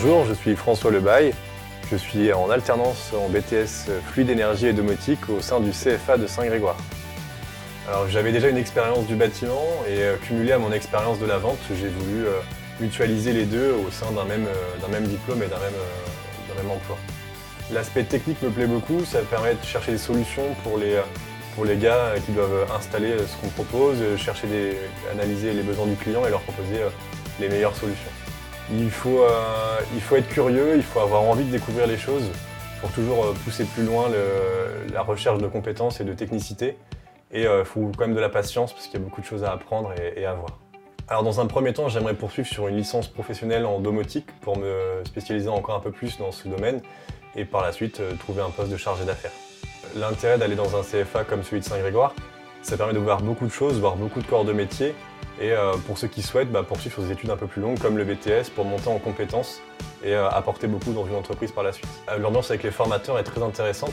Bonjour, je suis François Lebaille. Je suis en alternance en BTS Fluide Énergie et Domotique au sein du CFA de Saint-Grégoire. Alors j'avais déjà une expérience du bâtiment et cumulée à mon expérience de la vente, j'ai voulu mutualiser les deux au sein d'un même diplôme et d'un même emploi. L'aspect technique me plaît beaucoup, ça permet de chercher des solutions pour les gars qui doivent installer ce qu'on propose, analyser les besoins du client et leur proposer les meilleures solutions. Il faut être curieux, il faut avoir envie de découvrir les choses pour toujours pousser plus loin la recherche de compétences et de technicité. Et il faut quand même de la patience parce qu'il y a beaucoup de choses à apprendre et à voir. Alors dans un premier temps, j'aimerais poursuivre sur une licence professionnelle en domotique pour me spécialiser encore un peu plus dans ce domaine et par la suite trouver un poste de chargé d'affaires. L'intérêt d'aller dans un CFA comme celui de Saint-Grégoire, ça permet de voir beaucoup de choses, voir beaucoup de corps de métier. Et pour ceux qui souhaitent poursuivre sur des études un peu plus longues comme le BTS pour monter en compétences et apporter beaucoup dans une entreprise par la suite. L'ambiance avec les formateurs est très intéressante.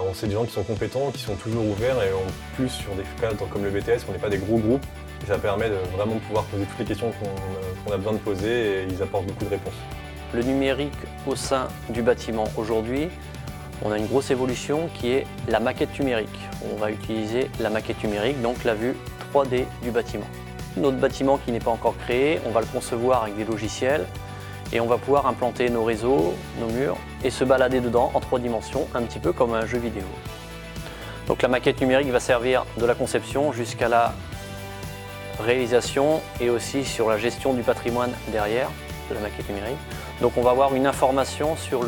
On sait des gens qui sont compétents, qui sont toujours ouverts et en plus sur des cadres comme le BTS, on n'est pas des gros groupes et ça permet de vraiment pouvoir poser toutes les questions qu'on a besoin de poser et ils apportent beaucoup de réponses. Le numérique au sein du bâtiment aujourd'hui, on a une grosse évolution qui est la maquette numérique. On va utiliser la maquette numérique, donc la vue 3D du bâtiment. Notre bâtiment qui n'est pas encore créé, on va le concevoir avec des logiciels et on va pouvoir implanter nos réseaux, nos murs et se balader dedans en 3 dimensions, un petit peu comme un jeu vidéo. Donc la maquette numérique va servir de la conception jusqu'à la réalisation et aussi sur la gestion du patrimoine derrière de la maquette numérique. Donc on va avoir une information sur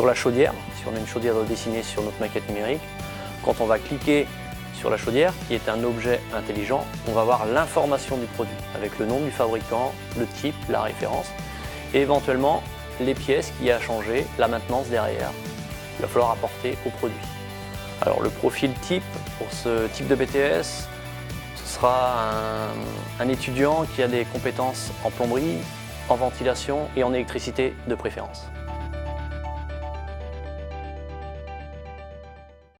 la chaudière, si on a une chaudière dessinée sur notre maquette numérique. Quand on va cliquer sur la chaudière, qui est un objet intelligent, on va voir l'information du produit, avec le nom du fabricant, le type, la référence, et éventuellement les pièces qui a changé, la maintenance derrière. Il va falloir apporter au produit. Alors le profil type pour ce type de BTS, ce sera un étudiant qui a des compétences en plomberie, en ventilation et en électricité de préférence.